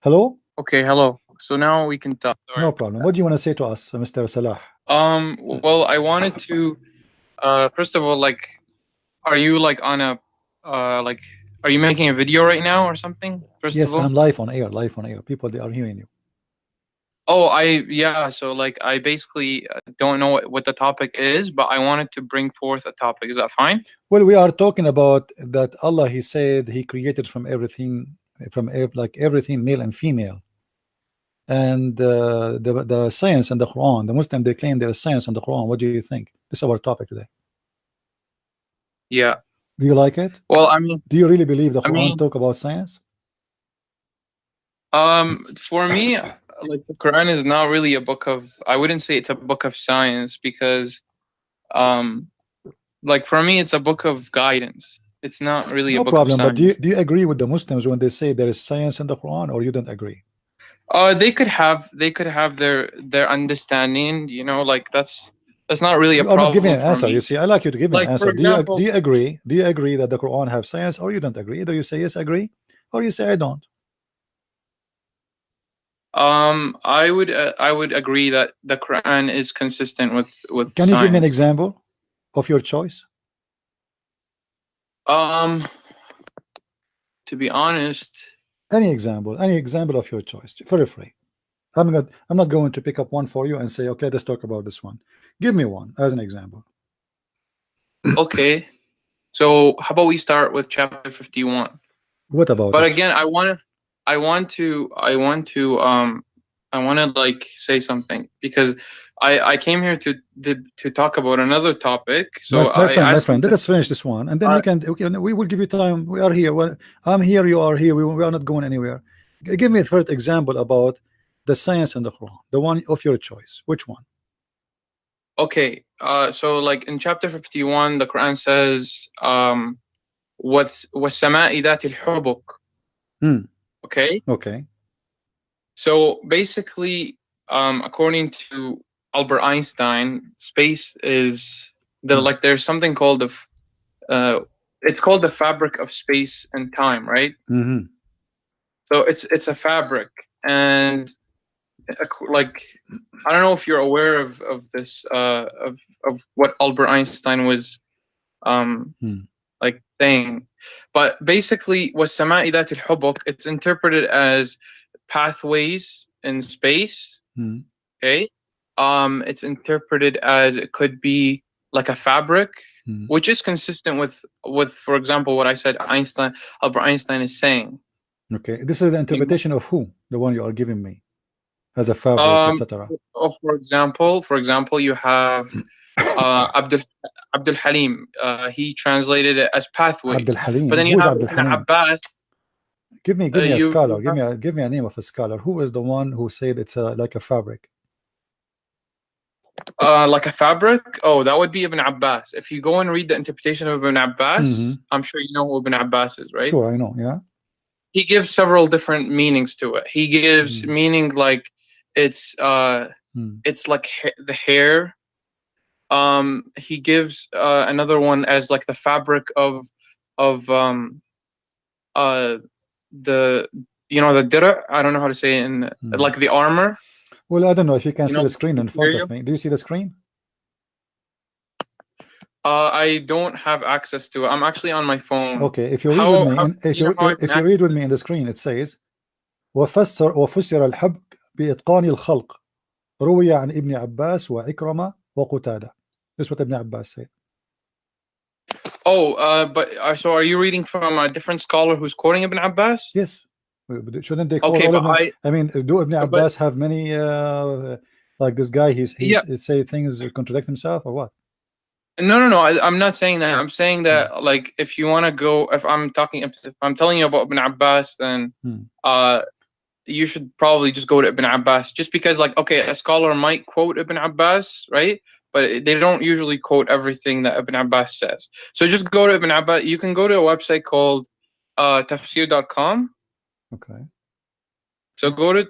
Hello? Okay, hello. So now we can talk. No problem. What do you want to say to us, Mr. Salah? Well, I wanted to, first of all, like, are you like on a, like, are you making a video right now or something? First of Yes, all. I'm live on air, live on air. People, they are hearing you. Oh, yeah. So like, I basically don't know what the topic is, but I wanted to bring forth a topic. Is that fine? Well, we are talking about that Allah, He said He created from everything, like everything, male and female. And the science and the Quran, the Muslim, they claim there is science in the Quran. What do you think? This is our topic today. Yeah. Do you like it? Well, I mean, Do you really believe the I Quran mean, talk about science? for me, like the Quran is not really a book of, I wouldn't say it's a book of science because, um, like for me, it's a book of guidance. It's not really a No book of problem. But science. do you agree with the Muslims when they say there is science in the Quran, or you don't agree? They could have their understanding, like that's not really a You are not giving problem an for answer. You me. see, I like you to give me an Like for answer. Do example, you agree? Do you agree that the Quran have science, or you don't agree? Either you say yes, agree, or you say I don't. I would agree that the Quran is consistent with Can you give me an science. example of your choice? Um, to be honest, Any example of your choice, for free. I'm not going to pick up one for you and say, okay, let's talk about this one. Give me one as an example. okay. So how about we start with chapter 51? What about But it? again, I want to like say something because I came here to talk about another topic. So My I friend, asked you let to, us finish this one, and then uh, we will give you time. We are here. Well, I'm here. You are here. We are not going anywhere. Give me a first example about the science in the Quran, the one of your choice. Which one? okay. So like in chapter 51, the Quran says, وَالسَّمَاءِ ذَاتِ الْحُبُكِ. Hmm. Okay. Okay. So basically, according to Albert Einstein, space is like there's something called it's called the fabric of space and time, right? Mm-hmm. So it's a fabric, and like I don't know if you're aware of this of what Albert Einstein was like saying, but basically was sama'i that al-hubuk, it's interpreted as pathways in space. Okay. It's interpreted as it could be like a fabric, which is consistent with for example what I said Albert Einstein is saying. Okay. This is the Okay. interpretation of who? The one you are giving me as a fabric, Um, etc. for example, you have Abdul Halim. He translated it as Abdul pathways. But Halim. then you Who is have Abdul Ibn Halim? Abbas. Give me a You scholar. have Give me a name of a scholar. Who is the one who said it's like a fabric? like a fabric. Oh, that would be Ibn Abbas. If you go and read the interpretation of Ibn Abbas, I'm sure you know who Ibn Abbas is, right? Sure, I know. Yeah. He gives several different meanings to it. He gives meaning like it's it's like the hair. He gives another one as like the fabric of the the dir'a. I don't know how to say it in like the armor. Well, I don't know if you can see the The screen in front of material. me. Do you see the screen? I don't have access to it. I'm actually on my phone. Okay, if you read with me, How and you know how I can if you access read with it? me in the screen, it says وفسر الحبك بإتقان الخلق روي عن ابن عباس وعكرمة وقتادة. This is what Ibn Abbas said. Oh, but so are you reading from a different scholar who's quoting Ibn Abbas? Yes. Shouldn't they quote Okay, all but of them? I mean, do Ibn but Abbas have many like this guy? yeah, He's say things contradict himself or what? no. I'm not saying that. I'm saying that like if you want to go, if I'm telling you about Ibn Abbas, then you should probably just go to Ibn Abbas, just because like okay, a scholar might quote Ibn Abbas, right? But they don't usually quote everything that Ibn Abbas says. So just go to Ibn Abbas. You can go to a website called tafsir.com. Okay. So go to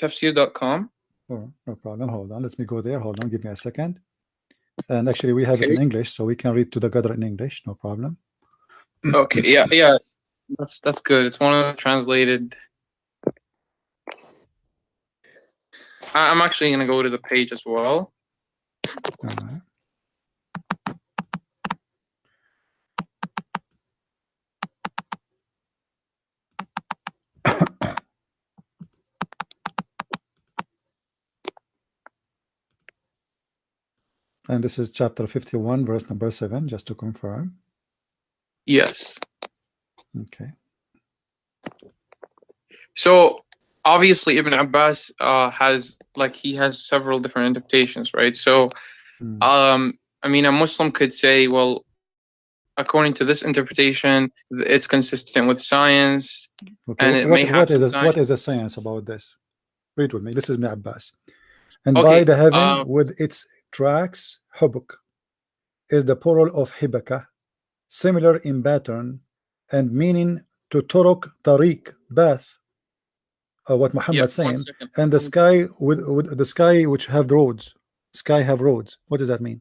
tafsir.com. Oh, no problem. Hold on. Let me go there. Hold on. Give me a second. And actually, we have it in English, so we can read to the Qadr in English. No problem. Okay. Yeah. That's good. It's one of the translated. I'm actually going to go to the page as well. All right. And this is chapter 51, verse number 7, just to confirm. Yes. Okay. So obviously Ibn Abbas has several different interpretations, right? So I mean, a Muslim could say, well, according to this interpretation, it's consistent with science, Okay. and it may have what is the science about this? Read with me. This is Ibn Abbas. And Okay, by the heaven with its tracks, hubuk is the plural of hibaka, similar in pattern and meaning to turuk, tariq, path, what Muhammad saying, and the sky with the sky which have roads. Sky have roads. What does that mean?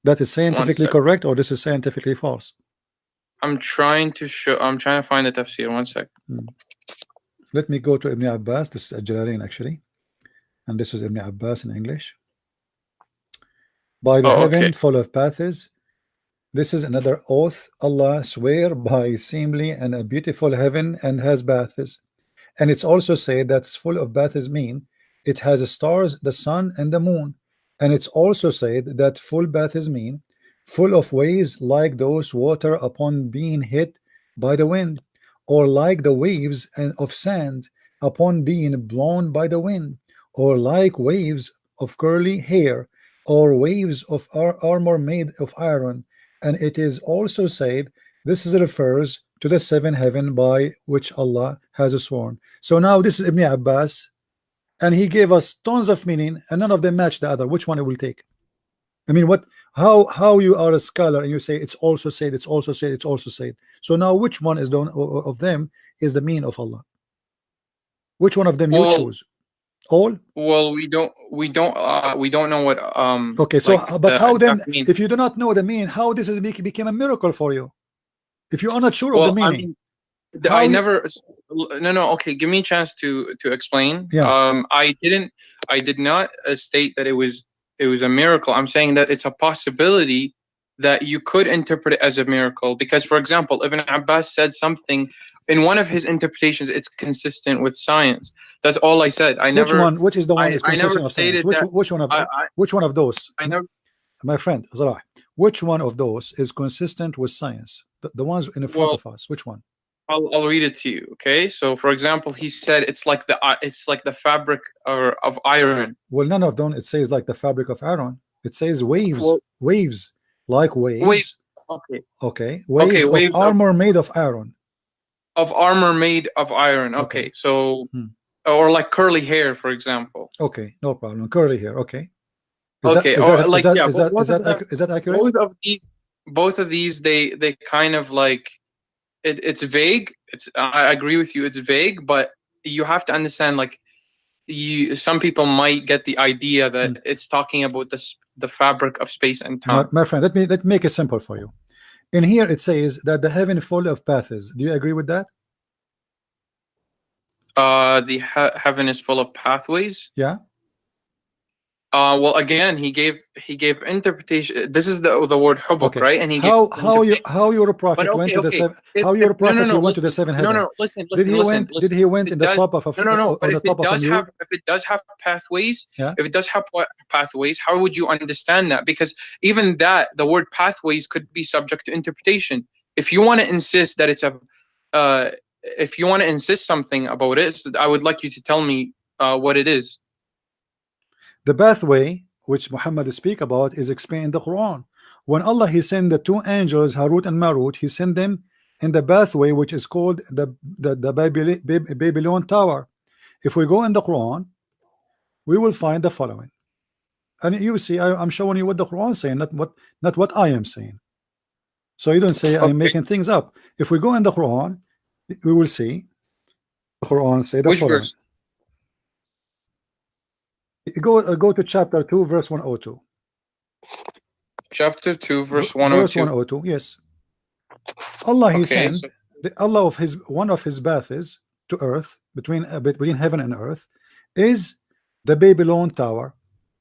That is scientifically correct, or this is scientifically false? I'm trying to find the tafsir. 1 second. Let me go to Ibn Abbas. This is Al-Jalalain actually, and this is Ibn Abbas in English. By the heaven full of paths, this is another oath. Allah swear by seemly and a beautiful heaven and has baths. And it's also said that it's full of baths mean it has stars, the sun and the moon. And it's also said that full baths mean full of waves like those water upon being hit by the wind, or like the waves of sand upon being blown by the wind, or like waves of curly hair, or waves of armor made of iron. And it is also said this is refers to the 7 heaven by which Allah has sworn. So now this is Ibn Abbas, and he gave us tons of meaning, and none of them match the other. Which one it will take? I mean, what? How you are a scholar and you say it's also said, it's also said, it's also said. So now, which one is of them is the meaning of Allah? Which one of them you choose? All? Well, we don't know what okay, so but how then mean. If you do not know the meaning, how this is became a miracle for you if you are not sure of the meaning? I never no okay, give me a chance to explain. I did not state that it was a miracle. I'm saying that it's a possibility that you could interpret it as a miracle, because for example, Ibn Abbas said something in one of his interpretations, it's consistent with science. That's all I said. Which is the one is consistent with science? Which one of those? My friend Zarah, which one of those is consistent with science? The ones in front of us. Which one? I'll read it to you. Okay, so for example, he said it's like the fabric of iron. Well, none of them. It says like the fabric of iron. It says waves, waves like waves. Okay, waves of armor made of iron. Of armor made of iron. Okay, so or like curly hair, for example. Okay, no problem. Curly hair. Okay. Is that accurate? Both of these, they kind of like. It's vague. I agree with you. It's vague, but you have to understand. Like, some people might get the idea that it's talking about the fabric of space and time. My friend, let me make it simple for you. In here, it says that the heaven full of paths. Do you agree with that? The heaven is full of pathways. Yeah. Well, again, he gave interpretation. This is the word hubuk, right? And he how your prophet went to the 7. How your prophet went to the 7 heaven? No, listen. Did he went in the top of a if it does have pathways, if it does have pathways, how would you understand that? Because even that, the word pathways could be subject to interpretation. If you want to insist that it's if you want to insist something about it, I would like you to tell me what it is. The pathway which Muhammad speak about is explained in the Quran. When Allah he sent the 2 angels Harut and Marut, he sent them in the pathway which is called the Babylon Tower. If we go in the Quran, we will find the following, and you see I'm showing you what the Quran is saying, not what I am saying. So you don't say I'm making things up. If we go in the Quran, we will see the Quran say the Which following. Verse? Go to chapter 2 verse 102. Chapter 2 verse 102. Verse 102. Yes. Allah he sent Allah of one of his baths to earth, between heaven and earth, is the Babylon Tower,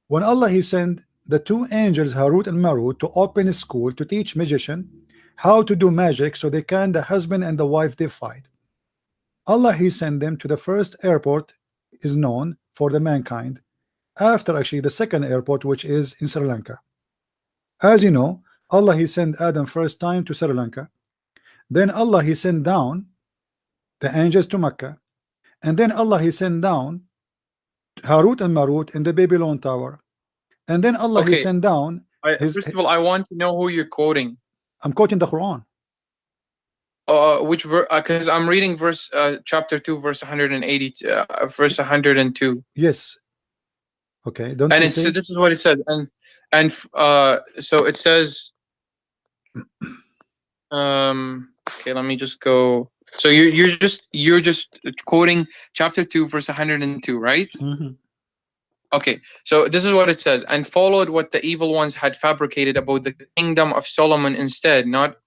when Allah he sent the two angels Harut and Marut to open a school to teach magician how to do magic so they can the husband and the wife they fight. Allah he sent them to the first airport is known for the mankind, after actually the second airport, which is in Sri Lanka. As you know, Allah he sent Adam first time to Sri Lanka, then Allah he sent down the angels to Mecca, and then Allah he sent down Harut and Marut in the Babylon Tower, and then Allah he sent down first of all, I want to know who you're quoting. I'm quoting the Quran. Which verse? Because I'm reading verse chapter 2, verse 180, verse 102. Yes. Okay. Don't and you it's say? this is what it says, and so it says. Okay, let me just go. So you're just quoting chapter 2, verse 102, right? Mm-hmm. Okay, so this is what it says: and followed what the evil ones had fabricated about the kingdom of Solomon instead. Not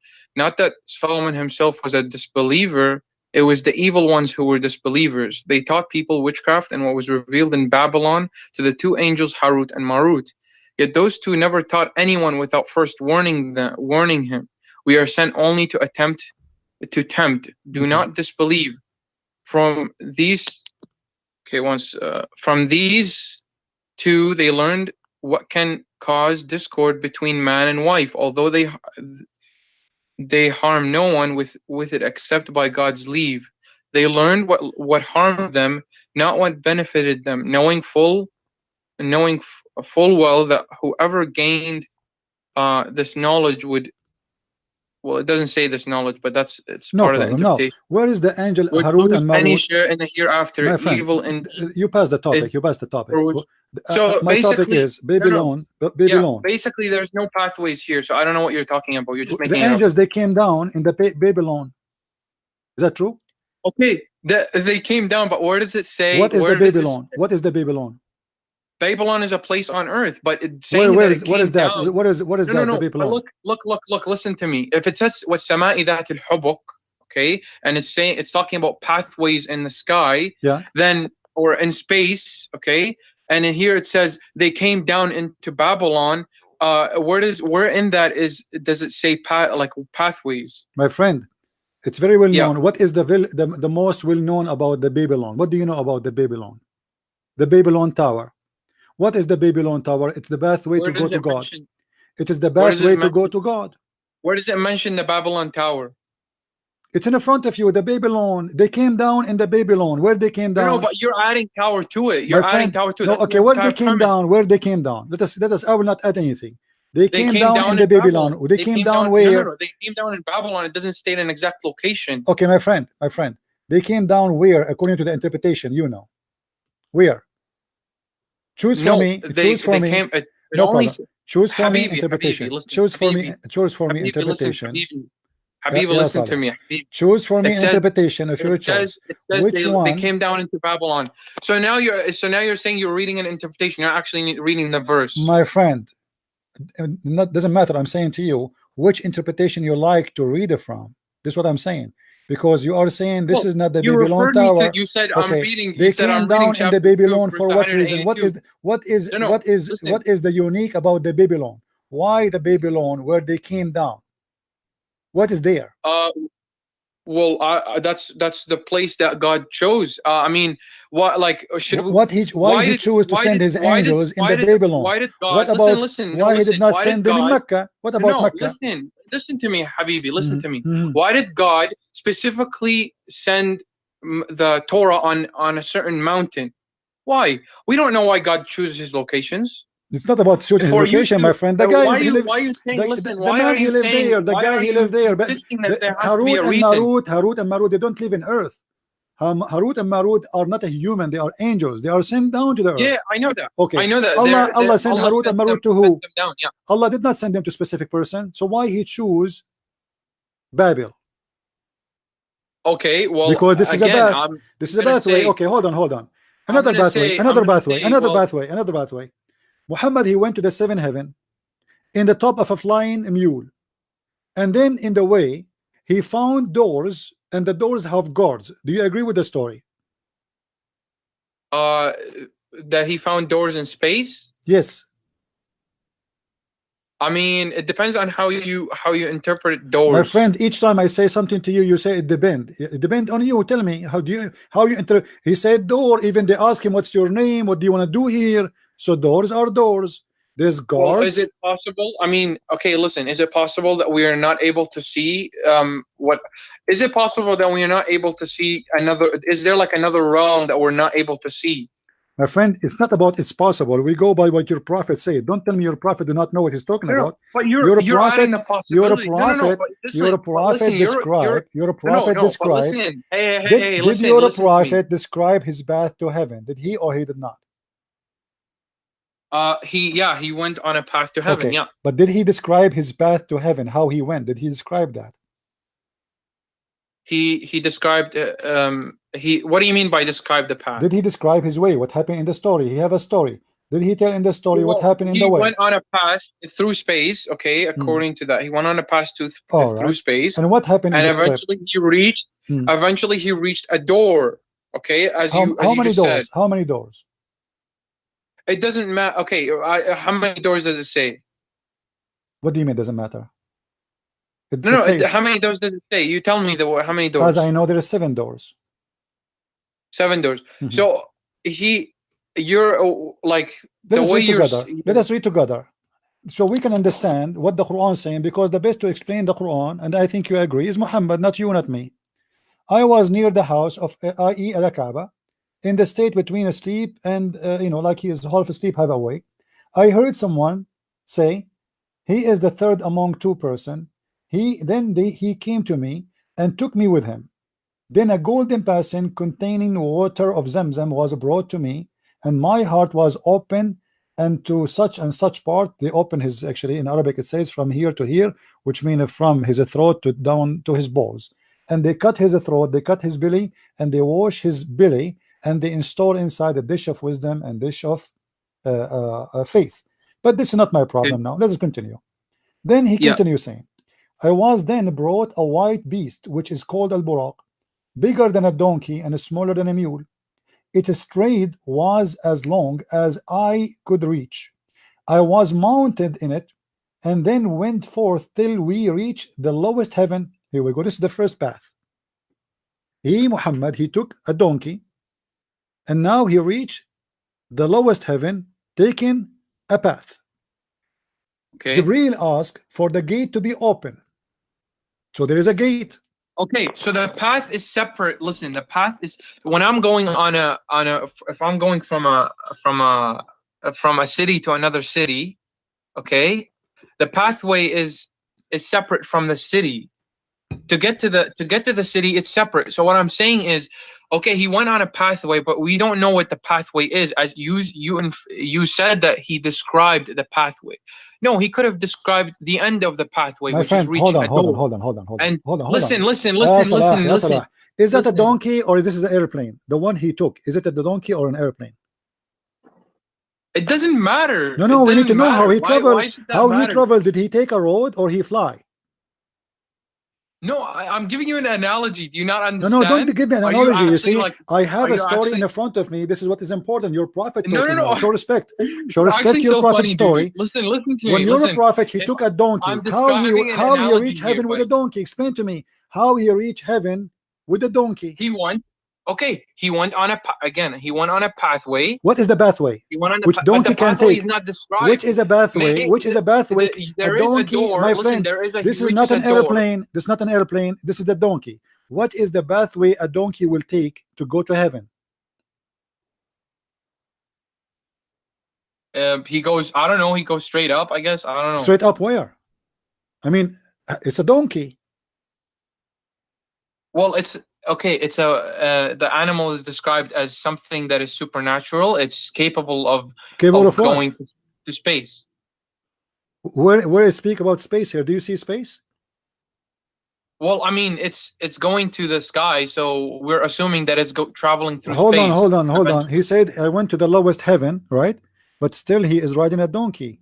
that Solomon himself was a disbeliever, it was the evil ones who were disbelievers. They taught people witchcraft and what was revealed in Babylon to the two angels Harut and Marut. Yet those two never taught anyone without first warning him. We are sent only to tempt. Do not disbelieve. From these two they learned what can cause discord between man and wife, although they harm no one with it except by God's leave. They learned what harmed them, not what benefited them, knowing full well that whoever gained this knowledge would. Well, it doesn't say this knowledge, but it's no part problem, of the interpretation. No. Where is the angel Would Harut and Marut? Any share in the hereafter, my friend, evil and you passed the topic. You passed the topic. So my topic is Babylon. Babylon. Yeah, basically, there's no pathways here, so I don't know what you're talking about. You're just making the angels. They came down in the Babylon. Is that true? Okay, they came down, but where does it say? What is the Babylon? What is the Babylon? Babylon is a place on earth, but it's saying what is that? Down, what is that? No. Babylon? Look. Listen to me. If it says وَالسَّمَاءِ ذَاتِ الْحُبُكِ, okay, and it's talking about pathways in the sky, then or in space, okay, and in here it says they came down into Babylon. Where in that does it say pathways? My friend, it's very well known. What is the most well known about the Babylon? What do you know about the Babylon? The Babylon Tower. What is the Babylon Tower? It's the pathway to go to God. It is the pathway to go to God. Where does it mention the Babylon Tower? It's in the front of you. The Babylon. They came down in the Babylon. Where they came down? No, but you're adding tower to it. You're adding tower to it. No, okay. Where they came down? Where they came down? Let us. I will not add anything. They came down in the Babylon. They came down where? No, they came down in Babylon. It doesn't state an exact location. Okay, my friend. They came down where, according to the interpretation, you know. Where? Choose for me. Choose for me. No problem. Choose for me interpretation. Choose for me interpretation. Habibi, listen to me. Choose for me interpretation of your choice. It says Which one? They came down into Babylon. So now you're saying you're reading an interpretation. You're actually reading the verse. My friend, doesn't matter. I'm saying to you which interpretation you like to read it from. This is what I'm saying. Because you are saying this is not the Babylon Tower. You said okay. I'm reading. They came down in the Babylon for what reason? What is the unique about the Babylon? Why the Babylon where they came down? What is there? Well, that's the place that God chose. I mean, what like should why he chose to send his angels in the Babylon? Why did God? What about listen, why he did not send them in Mecca? What about Mecca? Listen to me, Habibi. Listen to me. Why did God specifically send the Torah on a certain mountain? Why? We don't know why God chooses his locations. It's not about choosing his location, my friend. The guy why are you saying? Listen, why are you saying? The guy he lived there. But Harut and Marut, they don't live in Earth. Harut and Marut are not a human. They are angels. They are sent down to the earth. Yeah, I know that. Okay. I know that. Allah sent Harut and Marut to who? Allah did not send them to a specific person. So why he choose Babel? Okay, well, because this is a path. This is a pathway. Okay, hold on. Another pathway. Muhammad, he went to the seventh heaven in the top of a flying mule, and then in the way he found doors, and the doors have guards. Do you agree with the story? that he found doors in space. Yes. I mean, it depends on how you interpret My doors. friend, each time I say something to you, you say it depends. It depends on you. Tell me, how you he said door. Even they ask him, what's your name? What do you want to do here? So doors are doors. There's guards. Well, is it possible? I mean, okay, listen. Is it possible that we are not able to see what? Is it possible that we are not able to see another? Is there like another realm that we're not able to see? My friend, it's not about it's possible. We go by what your prophet said. Don't tell me your prophet do not know what he's talking about. But you're prophet, adding the possibility. You're a prophet describe. You're a prophet describe. Listen, hey, listen. Did your prophet describe his path to heaven? Did he or he did not? He went on a path to heaven. Okay. Yeah. But did he describe his path to heaven? How he went? Did he describe that? He described what do you mean by describe the path? Did he describe his way? What happened in the story? He have a story. Did he tell in the story what happened in the way? He went on a path through space. Okay, according to that, he went on a path through space. And what happened? And eventually he reached. Eventually he reached a door. Okay, how many doors? How many doors? It doesn't matter. Okay, how many doors does it say? What do you mean? Doesn't matter. How many doors does it say? You tell me how many doors. Because I know there are 7 doors. 7 doors. So you're like the way you're. Let us read together, so we can understand what the Quran is saying. Because the best to explain the Quran, and I think you agree, is Muhammad, not you, not me. I was near the house of i.e. al-Kaaba, in the state between asleep and like he is half asleep, half awake. I heard someone say, "He is the third among 2 persons." He came to me and took me with him. Then a golden basin containing water of Zamzam was brought to me, and my heart was open, and to such and such part. They open his, actually in Arabic it says from here to here, which means from his throat to down to his balls. And they cut his throat, they cut his belly, and they wash his belly, and they install inside a dish of wisdom and dish of faith. But this is not my problem now. Let's continue. Then he continues saying, I was then brought a white beast, which is called al-Buraq, bigger than a donkey and smaller than a mule. Its stride was as long as I could reach. I was mounted in it, and then went forth till we reached the lowest heaven. Here we go. This is the first path. Muhammad, he took a donkey, and now he reached the lowest heaven, taking a path. Jibreel asked for the gate to be open. So there is a gate. Okay, so the path is separate. Listen, the path is when I'm going if I'm going from a city to another city, okay, the pathway is separate from the city. To get to the city, it's separate. So what I'm saying is, okay, he went on a pathway, but we don't know what the pathway is. As you said that he described the pathway. No, he could have described the end of the pathway, which is reaching a door. Hold on. And listen. Is that a donkey or is this an airplane? The one he took, is it a donkey or an airplane? It doesn't matter. No, we need to know how he traveled. How he traveled? Did he take a road or he fly? No, I'm giving you an analogy. Do you not understand? No, don't give me an analogy. You see, I have a story in front of me. This is what is important. Your prophet. No. Show respect. Show respect to your prophet's story. Listen to me. When you're a prophet, he took a donkey. How he reached heaven with a donkey? Explain to me how he reached heaven with a donkey. He went on a pathway. What is the pathway? Which donkey can take? Which is a pathway? Which is a pathway? There is a door. My friend, this is not an airplane. This is not an airplane. This is a donkey. What is the pathway a donkey will take to go to heaven? He goes, I don't know. He goes straight up, I guess. I don't know. Straight up where? I mean, it's a donkey. Well, it's okay. It's the animal is described as something that is supernatural. It's capable of going to space. Where is speak about space here? Do you see space? Well, I mean, it's going to the sky, so we're assuming that it's traveling through space. Hold on. He said, I went to the lowest heaven, right? But still he is riding a donkey.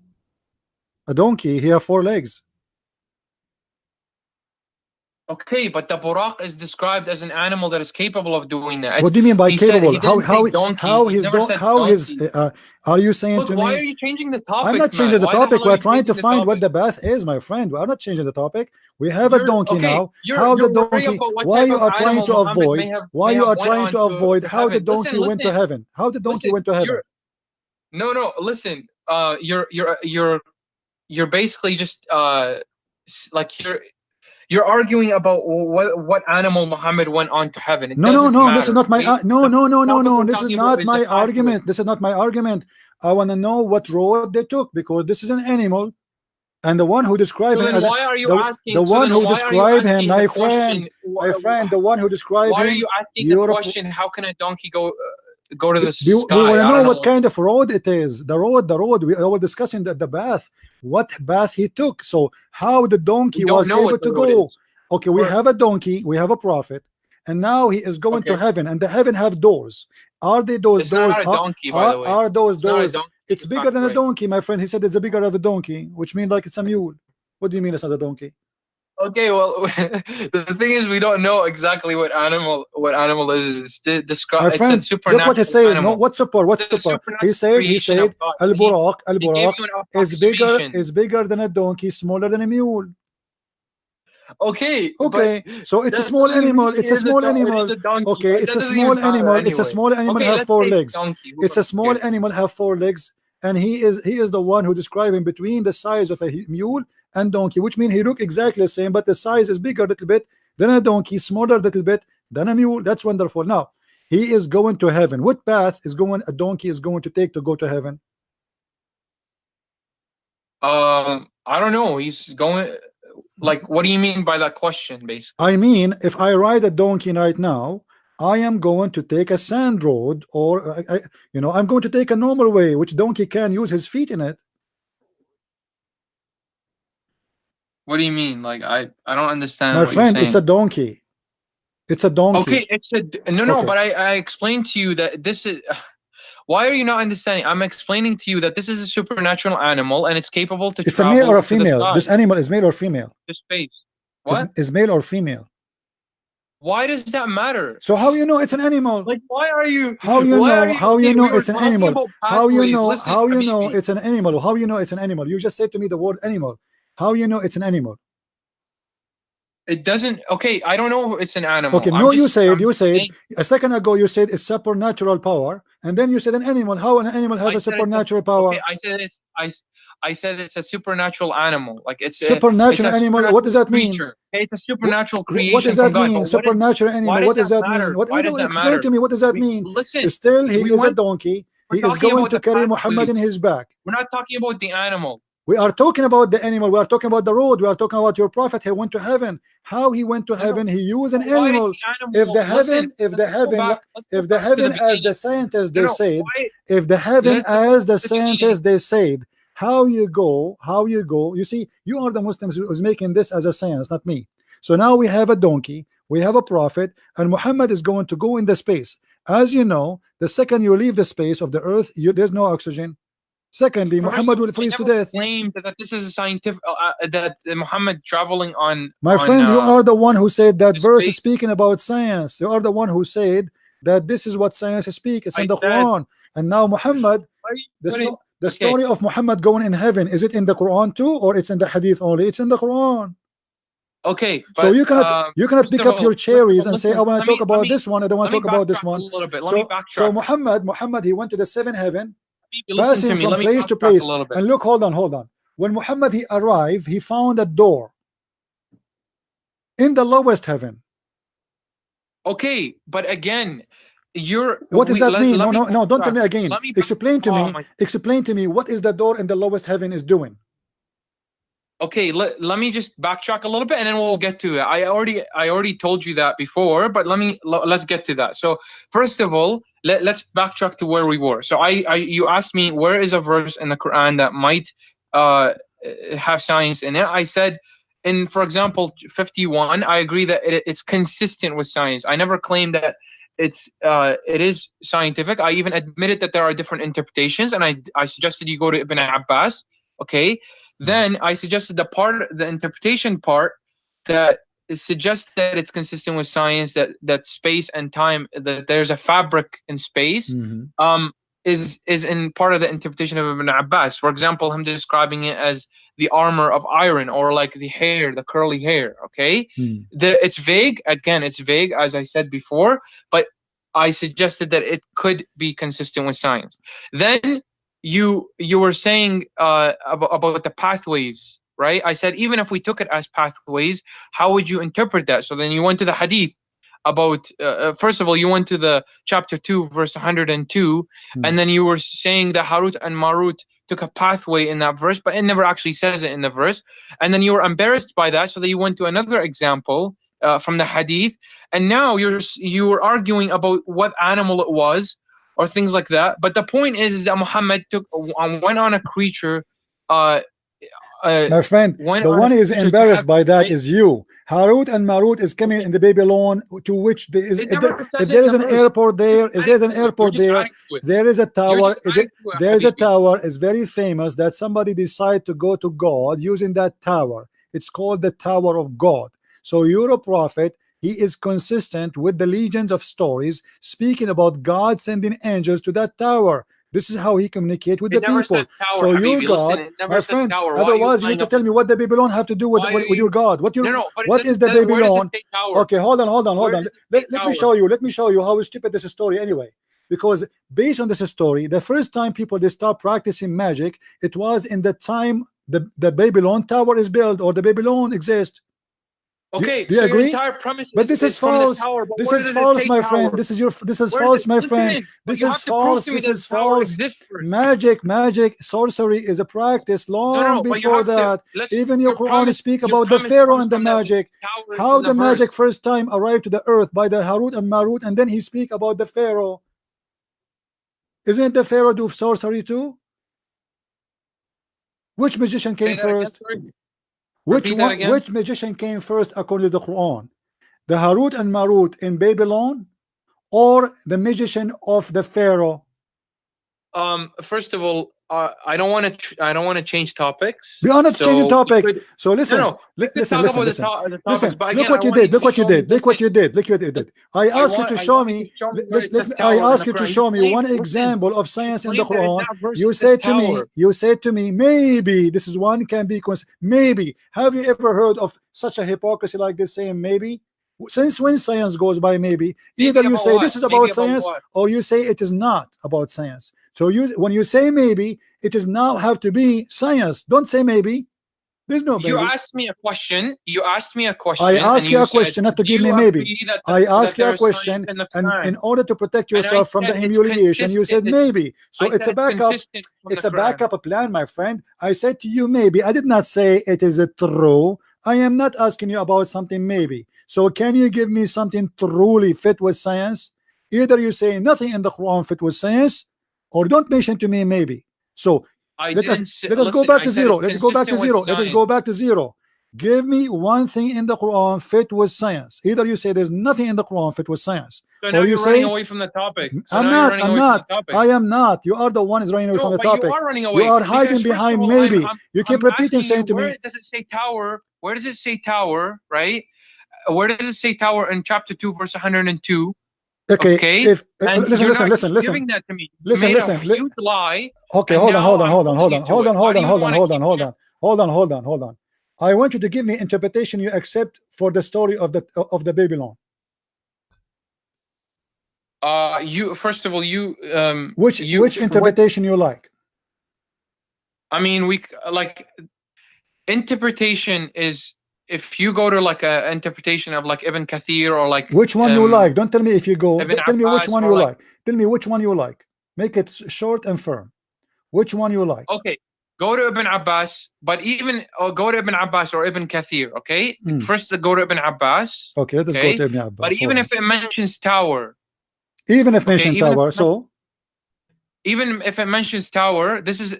A donkey, he has 4 legs. Okay, but the buraq is described as an animal that is capable of doing that. What do you mean by He said, capable? he didn't say donkey. How He his never don said how his donkey. are you saying Look, to why me? are you changing the topic, I'm not changing man? the Why the topic. hell are We're you trying to changing the find what topic? the bath is, my friend. We're not changing the topic. We have a donkey Okay, now. you're How the worried donkey? about what Why type you of are trying animal to Muhammad avoid? may have Why you are went trying on to avoid how the heaven. donkey went to heaven? How the donkey went to heaven? No, listen. You're basically just like you're arguing about what animal Muhammad went on to heaven. It No, doesn't matter. this is not my Okay? no. Topic we're This is talking about not is my the fabric. argument. This is not my argument. I want to know what road they took, because this is an animal, and the one who described So him then as why are you asking? the So one then who why are you described him, asking my the friend, question? the one who described Why are him. you asking the question? How can a donkey go to the We sky? want to I know don't what know. kind of road it is. The road. We were discussing the bath. What bath he took. So how the donkey was able to go. Okay, we have a donkey. We have a prophet, and now he is going to heaven, and the heaven have doors. Are they those It's doors? not a donkey, by the way. Are those doors? It's It's bigger than a donkey, my friend. He said it's bigger of a donkey, which means like it's a mule. What do you mean it's not a donkey? Okay, well, the thing is, we don't know exactly what animal is. It's described. My friend, it's a supernatural look what he says. animal. No, what's super? What's super? He said al-buraq is bigger than a donkey, smaller than a mule. Okay, so it's a small animal. It's a small animal. Okay, it's a small animal. It's a small animal have 4 legs. It's a small animal have 4 legs, and he is the one who described him between the size of a mule and donkey, which means he look exactly the same, but the size is bigger a little bit than a donkey, smaller a little bit than a mule. That's wonderful. Now he is going to heaven. What path is a donkey is going to take to go to heaven? I don't know. He's going. Like, what do you mean by that question, basically? I mean, if I ride a donkey right now, I am going to take a sand road, or I'm going to take a normal way, which donkey can use his feet in it. What do you mean? Like, I don't understand. My friend, it's a donkey. It's a donkey. Okay, it's a no, but I explained to you that this is. Why are you not understanding? I'm explaining to you that this is a supernatural animal and it's capable to travel. It's a male or a female? This animal is male or female? To space. What? Is male or female? Why does that matter? So how you know it's an animal? Like, why are you? How you know? How you know it's an animal? How you know? Listen, how you know it's an animal? How you know it's an animal? You just said to me the word animal. How you know it's an animal? It doesn't. Okay, I don't know if it's an animal. Okay, no, you said a second ago. You said it's supernatural power, and then you said an animal. How an animal has a supernatural power? Okay, I said it's a supernatural animal. Like it's supernatural animal. What does that mean? Okay, it's a supernatural creation. What does that mean? Supernatural animal. What does that mean? Why does that explain to me? What does that mean? Listen, still he is a donkey. He is going to carry Muhammad in his back. We're not talking about the animal. We are talking about the animal. We are talking about the road. We are talking about your prophet. He went to heaven. How he went to heaven? He used an animal. If the heaven, as the scientists they said, if the heaven as the scientists they said, how you go? You see, you are the Muslims who's making this as a science, not me. So now we have a donkey, we have a prophet, and Muhammad is going to go in the space. As you know, the second you leave the space of the earth, there's no oxygen. Secondly, Muhammad will freeze to death. Claimed that this is a scientific that Muhammad traveling on. My friend, you are the one who said that verse is speaking about science. You are the one who said that this is what science speaks. It's in the Quran. And now Muhammad, the story of Muhammad going in heaven, is it in the Quran too, or it's in the Hadith only? It's in the Quran. Okay, so you cannot pick up your cherries and say, I want to talk about this one. I don't want to talk about this one. So Muhammad, he went to the 7th heaven. Passing from place to place, and look, hold on. When Muhammad he arrived, he found a door in the lowest heaven. Okay, but again, what does that mean? No, don't tell me again. Explain to me what is the door in the lowest heaven is doing. Okay, let me just backtrack a little bit and then we'll get to it. I already told you that before, but let's get to that. So first of all, let's backtrack to where we were. So you asked me where is a verse in the Quran that might have science in it. I said for example 51, I agree that it's consistent with science. I never claimed that it is scientific. I even admitted that there are different interpretations, and I suggested you go to Ibn Abbas. Okay. Then I suggested the interpretation part that suggests that it's consistent with science, that space and time, that there's a fabric in space, is in part of the interpretation of Ibn Abbas. For example, him describing it as the armor of iron, or like the hair, the curly hair. Okay, it's vague. Again, it's vague, as I said before, but I suggested that it could be consistent with science. Then you were saying about the pathways, right? I said even if we took it as pathways, how would you interpret that? So then you went to the hadith about first of all, you went to the chapter 2 verse 102, and then you were saying that Harut and Marut took a pathway in that verse, but it never actually says it in the verse. And then you were embarrassed by that, so that you went to another example from the hadith, and now you were arguing about what animal it was or things like that. But the point is that Muhammad went on a creature. My friend, the one is embarrassed by that is you. Harut and Marut is coming in the Babylon, to which there is, if there is an airport there, is there an airport there? There is a tower. There is a tower. It's very famous that somebody decided to go to God using that tower. It's called the Tower of God. So you're a prophet. He is consistent with the legions of stories speaking about God sending angels to that tower. This is how he communicates with the people. Tower, so Habibi, your God, my friend, otherwise you need to tell me what the Babylon have to do with your God. What is the Babylon? Okay, hold on. Let me show you how stupid this story anyway. Because based on this story, the first time people they start practicing magic, it was in the time the Babylon tower is built, or the Babylon exists. Okay, do you agree? Your entire premise but this is false. This is false, my friend. This is false, my friend. This is false. This is false. Magic, sorcery is a practice long before that. Even your Quran speak about the Pharaoh and the magic. How the magic first time arrived to the earth by the Harut and Marut, and then he speak about the Pharaoh. Isn't the Pharaoh do sorcery too? Which magician came first? Which magician came first according to the Quran? The Harut and Marut in Babylon, or the magician of the Pharaoh? First of all, I don't want to change topics. We are not changing topic. So listen, listen. Look what you did. I asked you to show me. I asked you to show me one example of science in the Quran. You said to me, maybe this is one can be maybe. Have you ever heard of such a hypocrisy like this, saying maybe? Since when science goes by maybe? Either you say this is about science, or you say it is not about science. So when you say maybe, it does now have to be science. Don't say maybe. There's no maybe. You asked me a question. I asked you a question, not to give me maybe. I asked you a question, and in order to protect yourself from the humiliation, you said maybe. So it's a backup. It's a backup plan, my friend. I said to you maybe. I did not say it is true. I am not asking you about something maybe. So can you give me something truly fit with science? Either you say nothing in the Quran fit with science, or don't mention to me maybe. So let us go back to zero. Let's go back to zero. Let us go back to zero. Give me one thing in the Quran fit with science. Either you say there's nothing in the Quran fit with science, so now you're running away from the topic. I'm not. I am not. You are the one is running away from the topic. You are hiding behind maybe. You keep repeating saying to me. Where does it say tower? Where does it say tower? Right? Where does it say tower in chapter 2 verse 102? Okay. If listen. Giving that to me. Listen. Huge lie. Okay, hold on. I want you to give me interpretation you accept for the story of the Babylon. You first of all, which interpretation you like? I mean, interpretation is. If you go to like a interpretation of like Ibn Kathir or like which one you like, don't tell me if you go. Tell me which one you like. Tell me which one you like. Make it short and firm. Which one you like? Okay, go to Ibn Abbas, but even go to Ibn Abbas or Ibn Kathir. Okay, first go to Ibn Abbas. Okay, let's go to Ibn Abbas. But even if it mentions tower, even if mentions tower, so even if it mentions tower, this is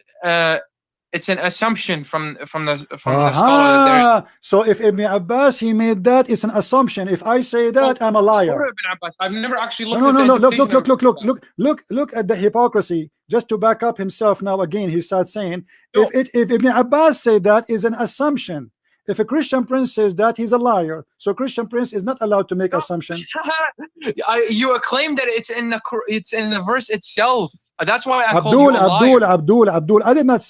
it's an assumption from the scholar. So if Ibn Abbas he made that, it's an assumption. If I say that, I'm a liar. Ibn Abbas. I've never actually looked. No. Look at the hypocrisy. Just to back up himself now again, he starts saying if Ibn Abbas said that is an assumption. If a Christian Prince says that, he's a liar. So Christian Prince is not allowed to make assumption. You claim that it's in the verse itself. That's why I called you a liar. Abdul. I didn't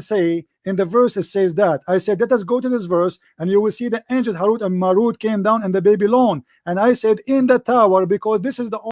say in the verse it says that. I said, let us go to this verse and you will see the angels Harut and Marut came down in the Babylon. And I said in the tower, because this is the